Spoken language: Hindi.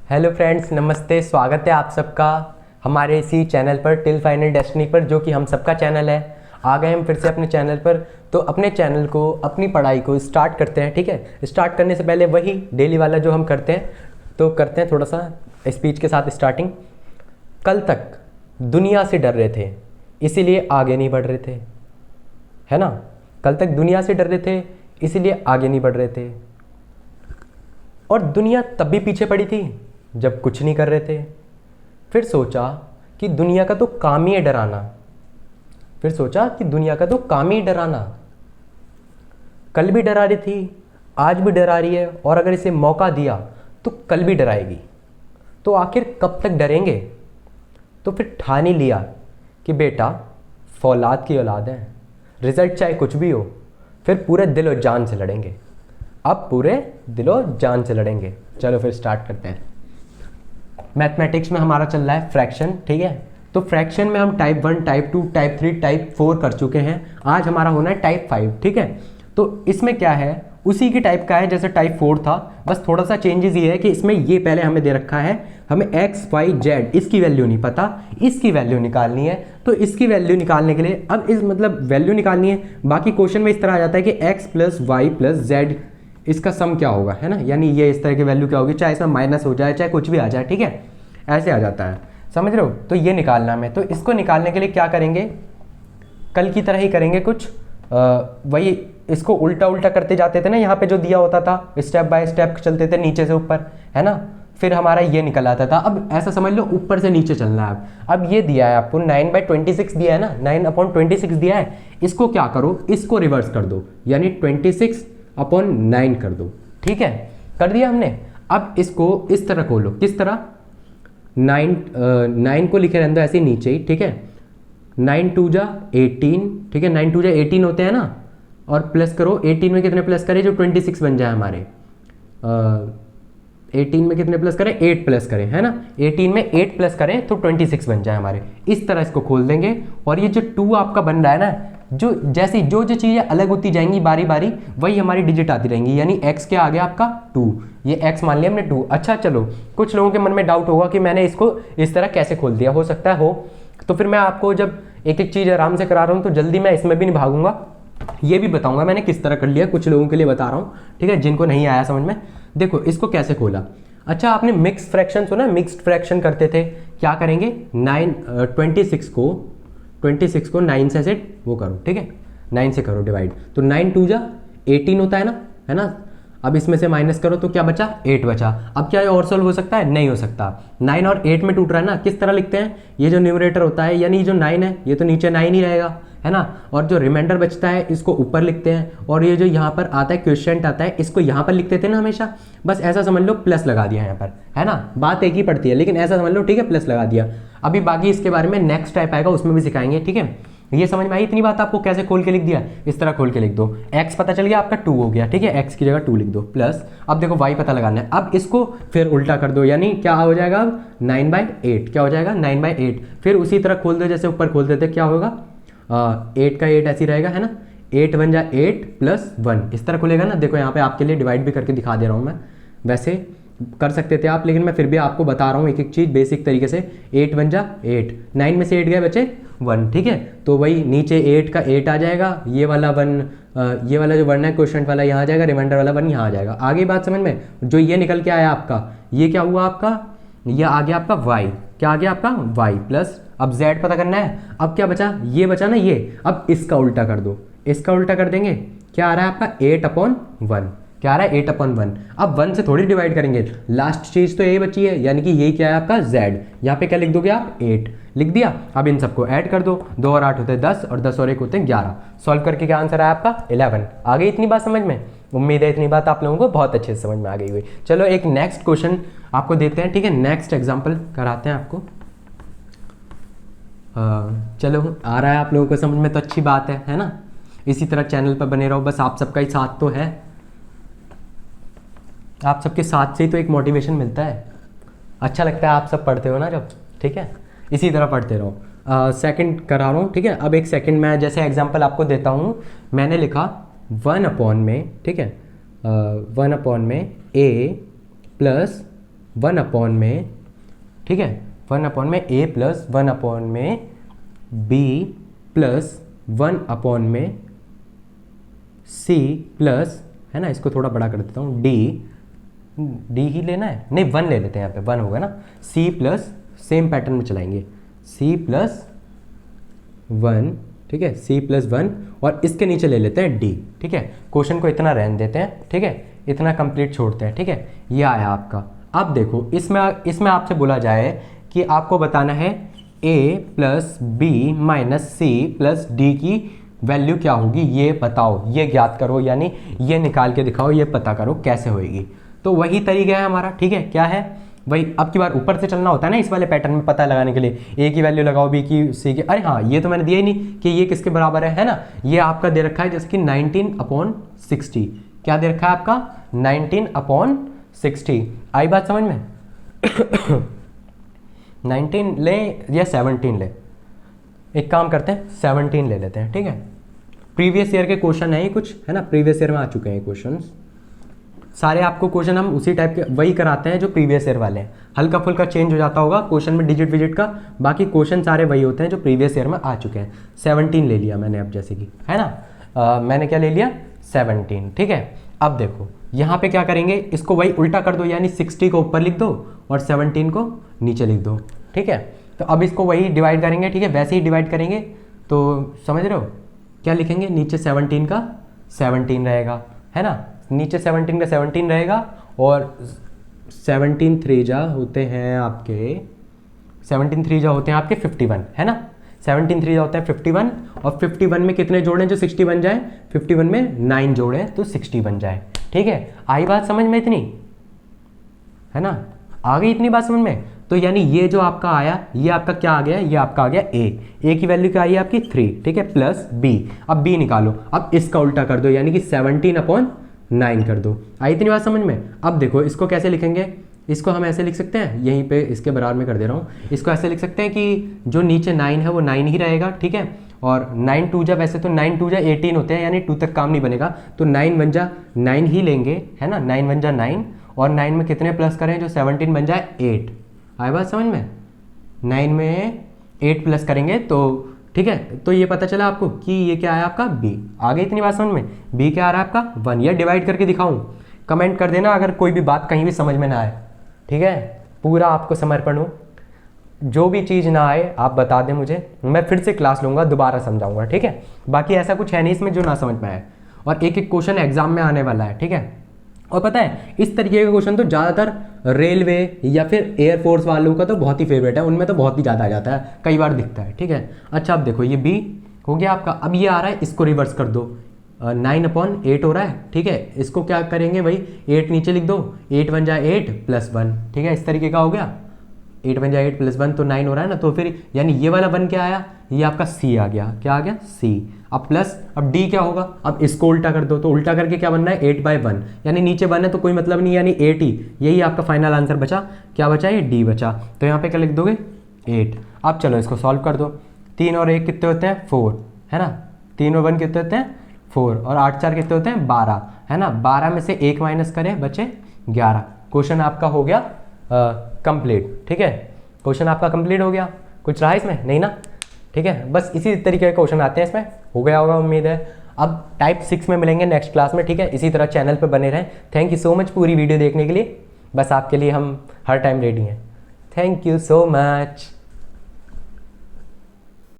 हेलो फ्रेंड्स, नमस्ते। स्वागत है आप सबका हमारे इसी चैनल पर टिल फाइनल डेस्टिनी पर, जो कि हम सबका चैनल है। आ गए हम फिर से अपने चैनल पर। तो अपने चैनल को, अपनी पढ़ाई को स्टार्ट करते हैं। ठीक है, स्टार्ट करने से पहले वही डेली वाला जो हम करते हैं, तो करते हैं थोड़ा सा स्पीच के साथ स्टार्टिंग। कल तक दुनिया से डर रहे थे, इसीलिए आगे नहीं बढ़ रहे थे, है ना। कल तक दुनिया से डर रहे थे, इसीलिए आगे नहीं बढ़ रहे थे। और दुनिया तब भी पीछे पड़ी थी जब कुछ नहीं कर रहे थे। फिर सोचा कि दुनिया का तो काम ही है डराना। फिर सोचा कि दुनिया का तो काम ही डराना। कल भी डरा रही थी, आज भी डरा रही है, और अगर इसे मौका दिया तो कल भी डराएगी। तो आखिर कब तक डरेंगे। तो फिर ठान ही लिया कि बेटा फौलाद की औलाद है, रिजल्ट चाहे कुछ भी हो, फिर पूरे दिल और जान से लड़ेंगे। अब पूरे दिलो जान से लड़ेंगे। चलो फिर स्टार्ट करते हैं। मैथमेटिक्स में हमारा चल रहा है फ्रैक्शन। ठीक है, तो फ्रैक्शन में हम टाइप 1, टाइप 2, टाइप 3, टाइप 4 कर चुके हैं। आज हमारा होना है टाइप 5। ठीक है, तो इसमें क्या है, उसी की टाइप का है जैसे टाइप 4 था, बस थोड़ा सा चेंजेस ये है कि इसमें ये पहले हमें दे रखा है, हमें x, y, z इसकी वैल्यू नहीं पता, इसकी वैल्यू निकालनी है। तो इसकी वैल्यू निकालने के लिए अब इस मतलब वैल्यू निकालनी है। बाकी क्वेश्चन में इस तरह आ जाता है कि x + y + z इसका सम क्या होगा, है ना, यानी ये इस तरह की वैल्यू क्या होगी, चाहे इसमें माइनस हो जाए चाहे कुछ भी आ जाए। ठीक है, ऐसे आ जाता है, समझ रहे हो। तो ये निकालना हमें, तो इसको निकालने के लिए क्या करेंगे, कल की तरह ही करेंगे कुछ। वही इसको उल्टा उल्टा करते जाते थे ना, यहाँ पे जो दिया होता था स्टेप बाय स्टेप चलते थे नीचे से ऊपर, है ना। फिर हमारा ये निकल आता था। अब ऐसा समझ लो ऊपर से नीचे चलना है। अब ये दिया है आपको 9/26 दिया है ना, 9/26 दिया है। इसको क्या करो, इसको रिवर्स कर दो, यानी 26/9 कर दो। ठीक है, कर दिया हमने। अब इसको इस तरह खोलो, किस तरह, 9 को लिखे रहने दो ऐसे नीचे ही। ठीक है, 9 2 जा 18। ठीक है, 9 2 जा 18 होते हैं ना, और प्लस करो 18 में कितने प्लस करें जो 26 बन जाए हमारे। 18 में कितने प्लस करें, 8 प्लस करें, है ना। 18 में 8 प्लस करें तो 26 बन जाए हमारे। इस तरह इसको खोल देंगे, और ये जो 2 आपका बन रहा है ना, जो जैसे जो चीज़ें अलग होती जाएंगी बारी बारी, वही हमारी डिजिट आती रहेंगी। यानी x के आगे आपका 2, ये x मान लिया हमने 2। अच्छा चलो, कुछ लोगों के मन में डाउट होगा कि मैंने इसको इस तरह कैसे खोल दिया, हो सकता है हो। तो फिर मैं आपको जब एक एक चीज़ आराम से करा रहा हूँ तो जल्दी मैं इसमें भी नहीं भागूंगा, ये भी बताऊंगा मैंने किस तरह कर लिया। कुछ लोगों के लिए बता रहा हूँ, ठीक है, जिनको नहीं आया समझ में। देखो इसको कैसे खोला। अच्छा, आपने मिक्स फ्रैक्शन सुना, मिक्स्ड फ्रैक्शन करते थे। क्या करेंगे, 26 को 9 से वो करो। ठीक है, 9 से करो डिवाइड, तो 9 2 जा 18 होता है ना, है ना। अब इसमें से माइनस करो तो क्या बचा, 8 बचा। अब क्या ये और सॉल्व हो सकता है, नहीं हो सकता। 9 और 8 में टूट रहा है ना। किस तरह लिखते हैं, ये जो न्यूमरेटर होता है, यानी जो 9 है ये तो नीचे 9 ही रहेगा, है ना, और जो रिमाइंडर बचता है इसको ऊपर लिखते हैं, और ये जो यहाँ पर आता है क्वेश्चन आता है, इसको यहाँ पर लिखते थे ना हमेशा। बस ऐसा समझ लो, प्लस लगा दिया यहाँ पर, है ना। बात एक ही पड़ती है, लेकिन ऐसा समझ लो, ठीक है, प्लस लगा दिया। अभी बाकी इसके बारे में नेक्स्ट टाइप आएगा, उसमें भी सिखाएंगे। ठीक है, ये समझ में आई इतनी बात आपको, कैसे खोल के लिख दिया, इस तरह खोल के लिख दो। x पता चल गया आपका 2 हो गया। ठीक है, x की जगह 2 लिख दो, प्लस अब देखो y पता लगाना है। अब इसको फिर उल्टा कर दो, यानी क्या हो जाएगा, अब 9/8 क्या हो जाएगा, 9/8। फिर उसी तरह खोल दो जैसे ऊपर खोल देते, क्या होगा, 8 का 8 ऐसी रहेगा, है ना। 8 1 जा 8 + 1 इस तरह खुलेगा ना। देखो यहाँ पे आपके लिए डिवाइड भी करके दिखा दे रहा हूँ मैं, वैसे कर सकते थे आप, लेकिन मैं फिर भी आपको बता रहा हूँ एक एक चीज़ बेसिक तरीके से। 8 1 जा 8, 9 में से 8 गए बचे 1। ठीक है, तो वही नीचे 8 का 8 आ जाएगा, ये वाला 1, ये वाला जो 1 है क्वेश्चन वाला यहाँ आ जाएगा, रिमाइंडर वाला 1 यहाँ आ जाएगा। आगे बात समझ में, जो ये निकल के आया आपका, ये क्या हुआ आपका, ये आ गया आपका y। क्या आ गया आपका y प्लस, अब z पता करना है। अब क्या बचा, ये बचा ना ये, अब इसका उल्टा कर दो, इसका उल्टा कर देंगे, क्या आ रहा है आपका 8/1। क्या आ रहा है 8/1। अब 1 से थोड़ी डिवाइड करेंगे, लास्ट चीज तो यही बची है, यानी कि ये क्या है आपका z। यहाँ पे क्या लिख दोगे आप, 8 लिख दिया। अब इन सबको ऐड कर दो, 2 और 8 होते हैं 10, और 10 और 1 होते हैं 11। सॉल्व करके क्या आंसर आया आपका 11। आ गई इतनी बात समझ में, उम्मीद है इतनी बात आप लोगों को बहुत अच्छे से समझ में आ गई हुई। चलो एक नेक्स्ट क्वेश्चन आपको देते हैं। ठीक है, नेक्स्ट एग्जाम्पल कराते हैं आपको। चलो आ रहा है आप लोगों को समझ में, तो अच्छी बात है ना। इसी तरह चैनल पर बने रहो, बस आप सबका ही साथ तो है, आप सबके साथ से ही तो एक मोटिवेशन मिलता है। अच्छा लगता है आप सब पढ़ते हो ना जब, ठीक है, इसी तरह पढ़ते रहो। सेकंड करा रहा हूँ, ठीक है। अब एक सेकंड मैं जैसे एग्जांपल आपको देता हूँ, मैंने लिखा 1/में, ठीक है, 1/में a + 1 अपॉन में, ठीक है, 1 अपॉन में a प्लस 1 अपॉन में b प्लस 1 अपॉन में c प्लस, है ना, इसको थोड़ा बड़ा कर देता हूँ, d ही लेना है, नहीं 1 ले लेते हैं, यहाँ पे 1 होगा ना, c प्लस, सेम पैटर्न में चलाएंगे, c प्लस 1, ठीक है, c प्लस 1 और इसके नीचे ले लेते हैं d, ठीक है। क्वेश्चन को इतना रहने देते हैं, ठीक है, इतना कंप्लीट छोड़ते हैं, ठीक है। ये आया आपका। अब देखो इसमें आपसे बोला जाए कि आपको बताना है a plus b minus c plus d की वैल्यू क्या होगी, ये बताओ, ये ज्ञात करो, यानी ये निकाल के दिखाओ, ये पता करो कैसे होएगी। तो वही तरीका है हमारा, ठीक है, क्या है वही। अब की बार ऊपर से चलना होता है ना इस वाले पैटर्न में पता लगाने के लिए, a की वैल्यू लगाओ, b की, c की, अरे हाँ ये तो मैंने दिया ही नहीं कि ये किसके बराबर है ना। ये आपका दे रखा है जैसे कि 19/60, क्या दे रखा है आपका 19/60। आई बात समझ में? 19 ले या 17 ले, एक काम करते हैं 17 ले लेते हैं, ठीक है। प्रीवियस ईयर के क्वेश्चन है ही कुछ, है ना, प्रीवियस ईयर में आ चुके हैं क्वेश्चन सारे। आपको क्वेश्चन हम उसी टाइप के वही कराते हैं जो प्रीवियस ईयर वाले हैं, हल्का फुल्का चेंज हो जाता होगा क्वेश्चन में डिजिट विजिट का, बाकी क्वेश्चन सारे वही होते हैं जो प्रीवियस ईयर में आ चुके हैं। 17 ले लिया मैंने अब, जैसे कि, है ना, मैंने क्या ले लिया 17, ठीक है। अब देखो यहाँ पे क्या करेंगे, इसको वही उल्टा कर दो, यानी 60 को ऊपर लिख दो और 17 को नीचे लिख दो, ठीक है। तो अब इसको वही डिवाइड करेंगे, ठीक है, वैसे ही डिवाइड करेंगे, तो समझ रहे हो क्या लिखेंगे, नीचे 17 का 17 रहेगा, है ना, नीचे 17 का 17 रहेगा और 17 3 होते हैं आपके 51, है ना, 17 3 होता है 51 और 51 में कितने जोड़ें जो 60 बन जाए, 51 में 9 जोड़ें तो 60 बन जाए, ठीक है। आई बात समझ में इतनी, है ना, आ गई इतनी बात समझ में। तो यानी ये जो आपका आया, ये आपका क्या आ गया, ये आपका आ गया a की वैल्यू क्या आई है आपकी 3, ठीक है, प्लस b। अब b निकालो, अब इसका उल्टा कर दो, यानी कि 17/9 कर दो। आई इतनी बात समझ में। अब देखो इसको कैसे लिखेंगे, इसको हम ऐसे लिख सकते हैं, यहीं पे इसके बराबर में कर दे रहा हूँ, इसको ऐसे लिख सकते हैं कि जो नीचे 9 है वो 9 ही रहेगा, ठीक है, और 9 2 वैसे तो 9 2 18 होते हैं, यानी 2 तक काम नहीं बनेगा, तो 9 1 9 ही लेंगे, है ना, 9 1 9 और 9 में कितने प्लस करें जो 17 बन जाए 8। आए बात समझ में, 9 में 8 प्लस करेंगे तो, ठीक है, तो ये पता चला आपको कि ये क्या है आपका b। आगे इतनी बात समझ में, b क्या आ रहा है आपका 1। ये डिवाइड करके दिखाऊं, कमेंट कर देना अगर कोई भी बात कहीं भी समझ में ना आए, ठीक है, पूरा आपको समर्पण हो, जो भी चीज़ ना आए आप बता दें मुझे, मैं फिर से क्लास लूँगा, दोबारा समझाऊंगा, ठीक है। बाकी ऐसा कुछ है नहीं इसमें जो ना समझ में आए, और एक एक क्वेश्चन एग्जाम में आने वाला है, ठीक है। और पता है इस तरीके का क्वेश्चन तो ज़्यादातर रेलवे या फिर एयरफोर्स वालों का तो बहुत ही फेवरेट है, उनमें तो बहुत ही ज़्यादा आ जाता है, कई बार दिखता है, ठीक है। अच्छा अब देखो ये b हो गया आपका, अब ये आ रहा है, इसको रिवर्स कर दो, 9/8 हो रहा है, ठीक है, इसको क्या करेंगे भाई 8 नीचे लिख दो, 8 1 8 प्लस 1, ठीक है, इस तरीके का हो गया, 8 1 8 प्लस 1 तो 9 हो रहा है ना, तो फिर यानी ये वाला 1 क्या आया, ये आपका c आ गया, क्या आ गया c। अब प्लस, अब d क्या होगा, अब इसको उल्टा कर दो, तो उल्टा करके क्या बनना है 8/1, यानी नीचे 1 है तो कोई मतलब नहीं, यानी 8 ही, यही आपका फाइनल आंसर बचा, क्या बचा ये d बचा, तो यहाँ पे क्या लिख दोगे 8। अब चलो इसको सॉल्व कर दो, 3 और 1 कितने होते हैं 4, है ना, 3 और 1 कितने होते हैं 4 और 8 4 कितने होते हैं 12, है ना, 12 में से 1 माइनस करें बचे 11। क्वेश्चन आपका हो गया कंप्लीट, ठीक है, क्वेश्चन आपका कंप्लीट हो गया, कुछ रहा इसमें नहीं ना, ठीक है। बस इसी तरीके के क्वेश्चन आते हैं इसमें, हो गया होगा उम्मीद है। अब टाइप 6 में मिलेंगे नेक्स्ट क्लास में, ठीक है, इसी तरह चैनल पे बने रहें। थैंक यू सो मच पूरी वीडियो देखने के लिए, बस आपके लिए हम हर टाइम रेडी हैं। Thank you so much.